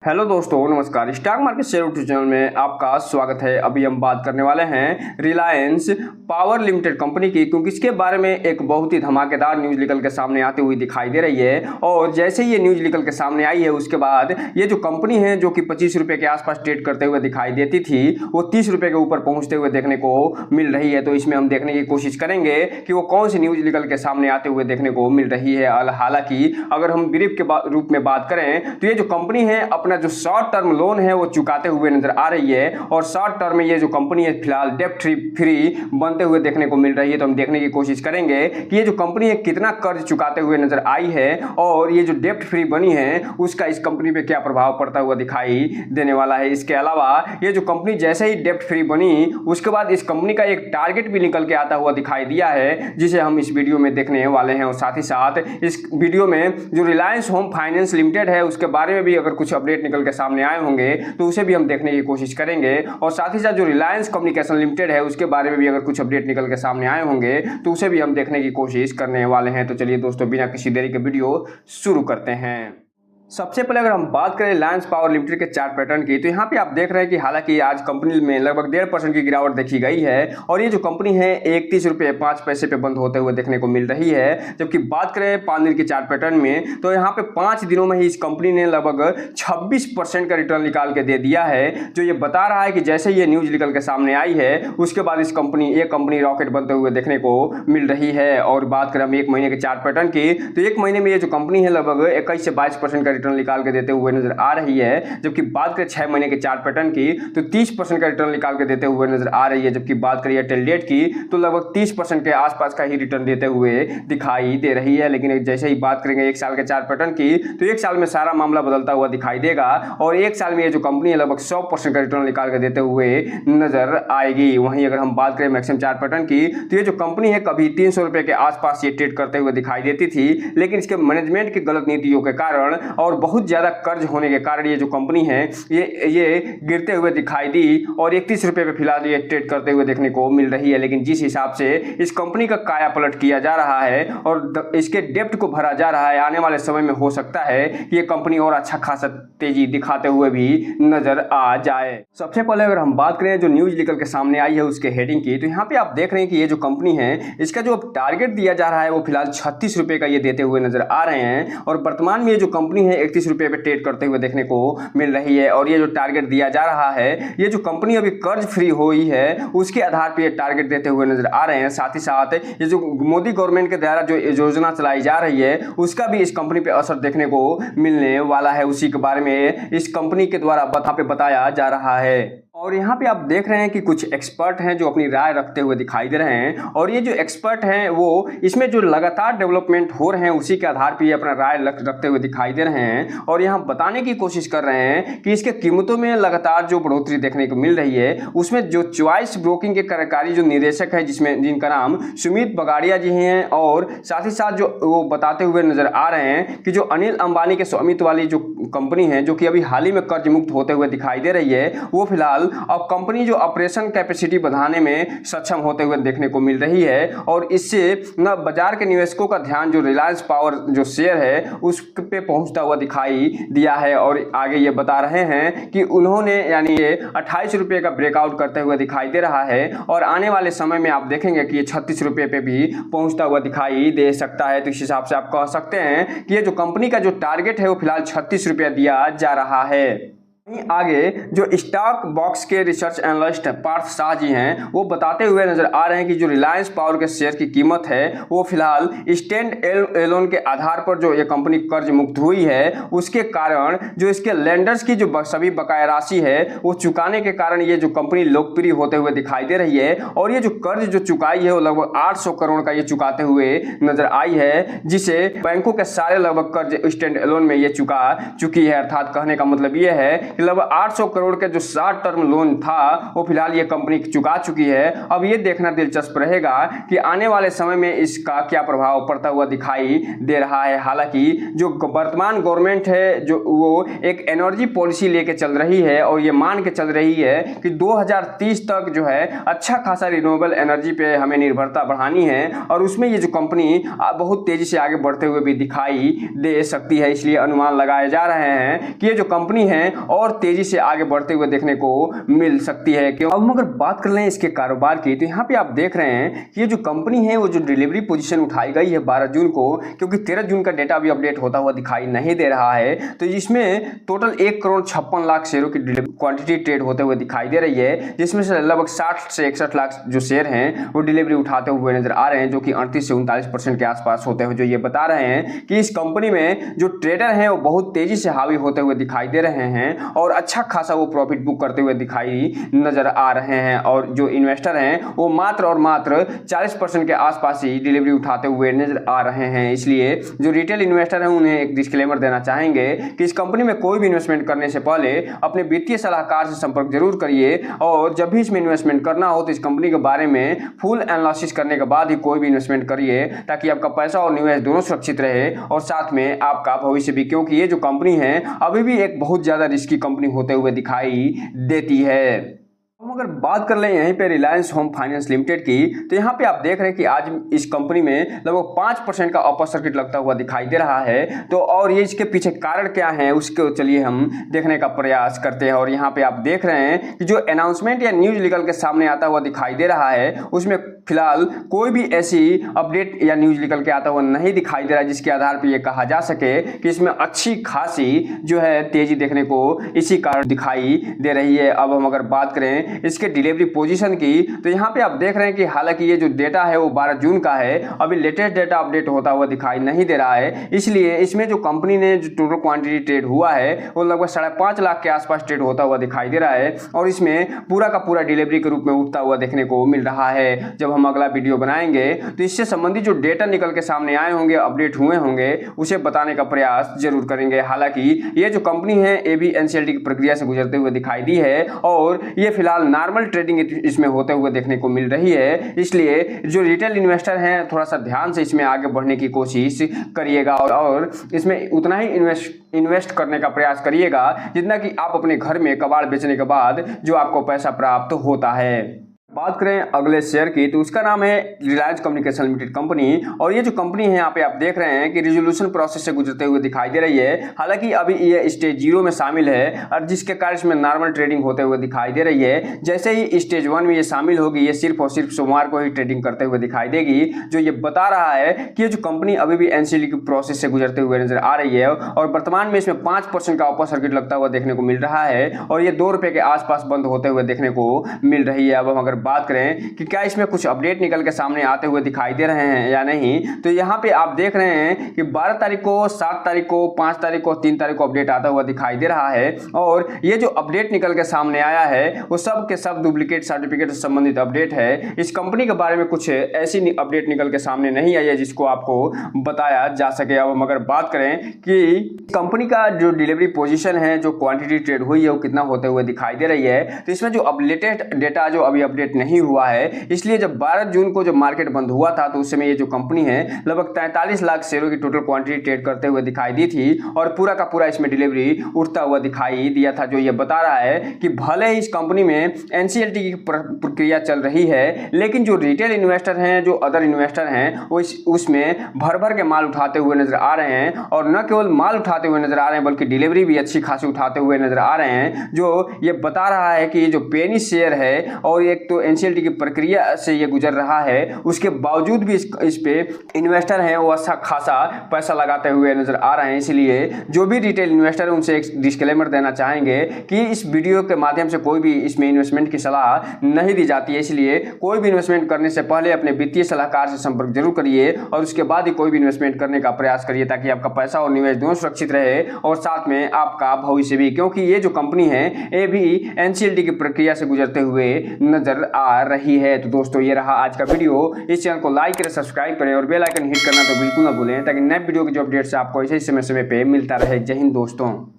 Hello दोस्तों, नमस्कार। Stock market share YouTube channel में आपका स्वागत है। अभी हम बात करने वाले हैं रिलायंस पावर लिमिटेड कंपनी की, क्योंकि इसके बारे में एक बहुत ही धमाकेदार न्यूज निकल के सामने आती हुई दिखाई दे रही है। और जैसे ही ये न्यूज निकल के सामने आई है, उसके बाद ये जो कंपनी है जो कि 25 रुपये के आसपास ट्रेड करते हुए दिखाई देती थी, वो 30 रुपये के ऊपर पहुंचते हुए देखने को मिल रही है। तो इसमें हम देखने की कोशिश करेंगे कि वो कौन सी न्यूज निकल के सामने आते हुए देखने को मिल रही है। हालांकि अगर हम ब्रीफ के रूप में बात करें तो ये जो कंपनी है अपना जो शॉर्ट टर्म लोन है वो चुकाते हुए नजर आ रही है। और शॉर्ट टर्म में ये जो कंपनी है फिलहाल डेप्ट फ्री बनते हुए देखने को मिल रही है। तो हम देखने की कोशिश करेंगे कि ये जो कंपनी है कितना कर्ज चुकाते हुए नजर आई है और ये जो डेप्ट फ्री बनी है उसका इस कंपनी पे क्या प्रभाव पड़ता हुआ दिखाई देने वाला है। इसके अलावा ये जो कंपनी जैसे ही डेप्ट फ्री बनी उसके बाद इस कंपनी का एक टारगेट भी निकल के आता हुआ दिखाई दिया है, जिसे हम इस वीडियो में देखने वाले हैं। और साथ ही साथ इस वीडियो में जो रिलायंस होम फाइनेंस लिमिटेड है उसके बारे में भी अगर कुछ अपडेट निकल के सामने आए होंगे तो उसे भी हम देखने की कोशिश करेंगे। और साथ ही साथ जो रिलायंस कम्युनिकेशन लिमिटेड है उसके बारे में भी अगर कुछ अपडेट निकल के सामने आए होंगे तो उसे भी हम देखने की कोशिश करने वाले हैं। तो चलिए दोस्तों, बिना किसी देरी के वीडियो शुरू करते हैं। सबसे पहले अगर हम बात करें रिलायंस पावर लिमिटेड के चार्ट पैटर्न की, तो यहाँ पे आप देख रहे हैं कि हालांकि आज कंपनी में लगभग 1.5% की गिरावट देखी गई है। और ये जो कंपनी है 31 रुपये 5 पैसे पे बंद होते हुए देखने को मिल रही है। जबकि बात करें 5 दिन के चार्ट पैटर्न में, तो यहाँ पे 5 दिनों में ही इस कंपनी ने लगभग 26% का रिटर्न निकाल के दे दिया है, जो ये बता रहा है कि जैसे ये न्यूज निकल के सामने आई है उसके बाद इस कंपनी रॉकेट बनते हुए देखने को मिल रही है। और बात करें हम 1 महीने के चार्ट पैटर्न की, तो 1 महीने में ये जो कंपनी है लगभग 21 से 22% का रिटर्न निकाल के देते हुए नजर आ रही है। जबकि बात करें 6 महीने के चार्ट पैटर्न की, तो 30% का रिटर्न निकाल के देते हुए नजर आ रही है। जबकि बात करिए टेल डेट की, तो लगभग 30% के आसपास का ही रिटर्न देते हुए दिखाई दे रही है। लेकिन जैसे ही बात करेंगे 1 साल के चार्ट पैटर्न की, तो 1 साल में सारा मामला बदलता हुआ दिखाई देगा। और 1 साल में ये जो कंपनी है लगभग 100% का रिटर्न निकाल के देते हुए नजर आएगी। वहीं अगर हम बात करें मैक्सिमम चार्ट पैटर्न की, तो ये जो कंपनी है कभी 300 रुपए के आसपास ये ट्रेड करते हुए दिखाई देती थी, लेकिन इसके मैनेजमेंट की गलत नीतियों के कारण और बहुत ज्यादा कर्ज होने के कारण ये जो कंपनी है ये गिरते हुए दिखाई दी और 31 रुपए पे फिलहाल ये ट्रेड करते हुए देखने को मिल रही है। लेकिन जिस हिसाब से इस कंपनी का काया पलट किया जा रहा है और इसके डेप्ट को भरा जा रहा है, आने वाले समय में हो सकता है कि ये कंपनी और अच्छा खासा तेजी दिखाते हुए भी नजर आ जाए। सबसे पहले अगर हम बात करें जो न्यूज निकल के सामने आई है उसके हेडिंग की, तो यहाँ पे आप देख रहे हैं कि ये जो कंपनी है इसका जो टारगेट दिया जा रहा है वो फिलहाल 36 रुपए का ये देते हुए नजर आ रहे हैं। और वर्तमान में ये जो कंपनी है 31 रुपए पे ट्रेड करते हुए देखने को मिल रही है। और ये जो टारगेट दिया जा रहा है, ये जो कंपनी अभी कर्ज फ्री हुई है उसके आधार पर ये टारगेट देते हुए नजर आ रहे हैं। साथ ही साथ ये जो मोदी गवर्नमेंट के द्वारा जो योजना चलाई जा रही है उसका भी इस कंपनी पे असर देखने को मिलने वाला है। उसी के बारे में इस कंपनी के द्वारा बताया जा रहा है। और यहाँ पे आप देख रहे हैं कि कुछ एक्सपर्ट हैं जो अपनी राय रखते हुए दिखाई दे रहे हैं। और ये जो एक्सपर्ट हैं वो इसमें जो लगातार डेवलपमेंट हो रहे हैं उसी के आधार पर ये अपना राय रखते हुए दिखाई दे रहे हैं। और यहाँ बताने की कोशिश कर रहे हैं कि इसके कीमतों में लगातार जो बढ़ोतरी देखने को मिल रही है उसमें जो चॉइस ब्रोकिंग के कार्यकारी जो निदेशक है जिनका नाम सुमित बगाड़िया जी हैं, और साथ ही साथ जो वो बताते हुए नजर आ रहे हैं कि जो अनिल अंबानी के स्वामित्व वाली जो कंपनी है जो कि अभी हाल ही में कर्ज मुक्त होते हुए दिखाई दे रही है, वो फिलहाल अब कंपनी जो ऑपरेशन कैपेसिटी बढ़ाने में सक्षम होते हुए देखने को मिल रही है। और इससे न बाजार के निवेशकों का ध्यान जो रिलायंस पावर जो शेयर है उस पे पहुंचता हुआ दिखाई दिया है। और आगे ये बता रहे हैं कि उन्होंने यानी ये 28 रुपये का ब्रेकआउट करते हुए दिखाई दे रहा है। और आने वाले समय में आप देखेंगे कि ये 36 रुपये पे भी पहुंचता हुआ दिखाई दे सकता है। तो इस हिसाब से आप कह सकते हैं कि ये जो कंपनी का जो टारगेट है वो फिलहाल 36 रुपया दिया जा रहा है। आगे जो स्टॉक बॉक्स के रिसर्च एनालिस्ट पार्थ शाह जी हैं वो बताते हुए नजर आ रहे हैं कि जो रिलायंस पावर के शेयर की कीमत है वो फिलहाल स्टैंड एलोन के आधार पर जो ये कंपनी कर्ज मुक्त हुई है उसके कारण जो इसके लेंडर्स की जो सभी बकाया राशि है वो चुकाने के कारण ये जो कंपनी लोकप्रिय होते हुए दिखाई दे रही है। और ये जो कर्ज जो चुकाई है वो लगभग 800 करोड़ का ये चुकाते हुए नजर आई है, जिसे बैंकों के सारे लगभग कर्ज स्टैंड एलोन में ये चुका चुकी है। अर्थात कहने का मतलब ये है कि लगभग 800 करोड़ का जो शॉर्ट टर्म लोन था वो फिलहाल ये कंपनी चुका चुकी है। अब ये देखना दिलचस्प रहेगा कि आने वाले समय में इसका क्या प्रभाव पड़ता हुआ दिखाई दे रहा है। हालांकि जो वर्तमान गवर्नमेंट है जो वो एक एनर्जी पॉलिसी लेके चल रही है और ये मान के चल रही है कि 2030 तक जो है अच्छा खासा रिन्यूएबल एनर्जी पे हमें निर्भरता बढ़ानी है और उसमें ये जो कंपनी बहुत तेजी से आगे बढ़ते हुए भी दिखाई दे सकती है। इसलिए अनुमान लगाए जा रहे हैं कि ये जो कंपनी है और तेजी से आगे बढ़ते हुए देखने को मिल सकती है। क्यों? अब हम अगर बात कर लें इसके कारोबार की तो यहाँ पे आप देख रहे हैं कि ये जो कंपनी है वो जो डिलीवरी पोजीशन उठाई गई है 12 जून को, क्योंकि 13 जून का डेटा भी अपडेट होता हुआ दिखाई नहीं दे रहा है, तो इसमें टोटल 1,56,00,000 शेयरों की क्वांटिटी ट्रेड होते हुए दिखाई दे रही है, जिसमें से लगभग 60 से 61 लाख जो शेयर हैं वो डिलीवरी उठाते हुए नजर आ रहे हैं, जो कि 38 से 39% के आसपास होते हुए जो ये बता रहे हैं कि इस कंपनी में जो ट्रेडर हैं वो बहुत तेजी से हावी होते हुए दिखाई दे रहे हैं और अच्छा खासा वो प्रॉफिट बुक करते हुए दिखाई नजर आ रहे हैं और जो इन्वेस्टर हैं वो मात्र और मात्र 40% के आसपास ही डिलीवरी उठाते हुए नजर आ रहे हैं। इसलिए जो रिटेल इन्वेस्टर हैं उन्हें एक डिस्क्लेमर देना चाहेंगे कि इस कंपनी में कोई भी इन्वेस्टमेंट करने से पहले अपने वित्तीय सलाहकार से संपर्क जरूर करिए और जब भी इसमें इन्वेस्टमेंट करना हो तो इस कंपनी के बारे में फुल एनालिसिस करने के बाद ही कोई भी इन्वेस्टमेंट करिए, ताकि आपका पैसा और निवेश दोनों सुरक्षित रहे और साथ में आपका भविष्य भी, क्योंकि ये जो कंपनी है अभी भी एक बहुत ज्यादा रिस्की कंपनी होते हुए दिखाई देती है। हम अगर बात कर लें यहीं पे रिलायंस होम फाइनेंस लिमिटेड की, तो यहाँ पे आप देख रहे हैं कि आज इस कंपनी में लगभग 5% का अपर सर्किट लगता हुआ दिखाई दे रहा है। तो और ये इसके पीछे कारण क्या है उसको चलिए हम देखने का प्रयास करते हैं। और यहाँ पे आप देख रहे हैं कि जो अनाउंसमेंट या न्यूज निकल के सामने आता हुआ दिखाई दे रहा है उसमें फिलहाल कोई भी ऐसी अपडेट या न्यूज निकल के आता हुआ नहीं दिखाई दे रहा है जिसके आधार पर यह कहा जा सके कि इसमें अच्छी खासी जो है तेजी देखने को इसी कारण दिखाई दे रही है। अब हम अगर बात करें इसके डिलीवरी पोजीशन की, तो यहाँ पे आप देख रहे हैं कि हालांकि ये जो डेटा है वो 12 जून का है, अभी लेटेस्ट डेटा अपडेट होता हुआ दिखाई नहीं दे रहा है। इसलिए इसमें जो कंपनी ने जो टोटल क्वांटिटी ट्रेड हुआ है वो लगभग 5.5 लाख के आसपास ट्रेड होता हुआ दिखाई दे रहा है और इसमें पूरा का पूरा डिलीवरी के रूप में उठता हुआ देखने को मिल रहा है। जब हम अगला वीडियो बनाएंगे तो इससे संबंधित जो डेटा निकल के सामने आए होंगे, अपडेट हुए होंगे, उसे बताने का प्रयास जरूर करेंगे। हालांकि ये जो कंपनी है ये भी एनसीएलटी की प्रक्रिया से गुजरते हुए दिखाई दी है और ये फिलहाल नॉर्मल ट्रेडिंग इसमें होते हुए देखने को मिल रही है। इसलिए जो रिटेल इन्वेस्टर हैं थोड़ा सा ध्यान से इसमें आगे बढ़ने की कोशिश करिएगा और इसमें उतना ही इन्वेस्ट करने का प्रयास करिएगा जितना कि आप अपने घर में कबाड़ बेचने के बाद जो आपको पैसा प्राप्त होता है। बात करें अगले शेयर की, तो उसका नाम है रिलायंस कम्युनिकेशन लिमिटेड कंपनी और ये जो कंपनी है यहाँ पे आप देख रहे हैं कि रिजोल्यूशन प्रोसेस से गुजरते हुए दिखाई दे रही है। हालांकि अभी ये स्टेज 0 में शामिल है और जिसके कारण इसमें नॉर्मल ट्रेडिंग होते हुए दिखाई दे रही है। जैसे ही स्टेज 1 में ये शामिल होगी ये सिर्फ और सिर्फ सोमवार को ही ट्रेडिंग करते हुए दिखाई देगी, जो ये बता रहा है कि ये जो कंपनी अभी भी एनसीएलटी की प्रोसेस से गुजरते हुए नजर आ रही है और वर्तमान में इसमें 5% का अपर सर्किट लगता हुआ देखने को मिल रहा है और ये 2 रुपए के आसपास बंद होते हुए देखने को मिल रही है। अब हम अगर बात करें कि क्या इसमें कुछ अपडेट निकल के सामने आते हुए दिखाई दे रहे हैं या नहीं, तो यहाँ पे आप देख रहे हैं कि 12 तारीख को, 7 तारीख को, 5 तारीख को, 3 तारीख को अपडेट आता हुआ दिखाई दे रहा है और ये जो अपडेट निकल के सामने आया है वो सब के सब डुप्लीकेट सर्टिफिकेट से संबंधित अपडेट है। इस कंपनी के बारे में कुछ ऐसी अपडेट निकल के सामने नहीं आई है जिसको आपको बताया जा सके। अब हम अगर बात करें कि कंपनी का जो डिलीवरी पोजीशन है, जो क्वांटिटी ट्रेड हुई है वो कितना होते हुए दिखाई दे रही है, तो इसमें जो अब लेटेस्ट डेटा जो अभी अपडेट नहीं हुआ है, इसलिए जब 12 जून को जब मार्केट बंद हुआ था तो उस समय ये जो कंपनी है लगभग 43 लाख शेयरों की टोटल क्वांटिटी ट्रेड करते हुए दिखाई दी थी और पूरा का पूरा इसमें डिलीवरी उठता हुआ दिखाई दिया था, जो ये बता रहा है कि भले ही इस कंपनी में एनसीएलटी की प्रक्रिया चल रही है लेकिन जो रिटेल इन्वेस्टर हैं, जो अदर इन्वेस्टर हैं, वो उसमें भर भर के माल उठाते हुए नजर आ रहे हैं और न केवल माल उठाते हुए नजर आ रहे हैं बल्कि डिलीवरी भी अच्छी खासी उठाते हुए नजर आ रहे हैं, जो ये बता रहा है कि जो पेनी शेयर है और एक तो एनसीएलटी की प्रक्रिया से ये गुजर रहा है उसके बावजूद भी इस पे इन्वेस्टर हैं वो अच्छा खासा पैसा लगाते हुए नजर आ रहे हैं। इसलिए जो भी रिटेल इन्वेस्टर है उनसे एक डिस्क्लेमर देना चाहेंगे कि इस वीडियो के माध्यम से कोई भी इसमें इन्वेस्टमेंट की सलाह नहीं दी जाती है। इसलिए कोई भी इन्वेस्टमेंट करने से पहले अपने वित्तीय सलाहकार से संपर्क जरूर करिए और उसके बाद ही कोई भी इन्वेस्टमेंट करने का प्रयास करिए ताकि आपका पैसा और निवेश दोनों सुरक्षित रहे और साथ में आपका भविष्य भी, क्योंकि ये जो कंपनी है ये भी एनसीएलटी की प्रक्रिया से गुजरते हुए नजर आ रही है। तो दोस्तों ये रहा आज का वीडियो। इस चैनल को लाइक करें, सब्सक्राइब करें और बेल आइकन हिट करना तो बिल्कुल ना भूलें ताकि नए वीडियो की जो अपडेट्स आपको इसी समय पे मिलता रहे। जय हिंद दोस्तों।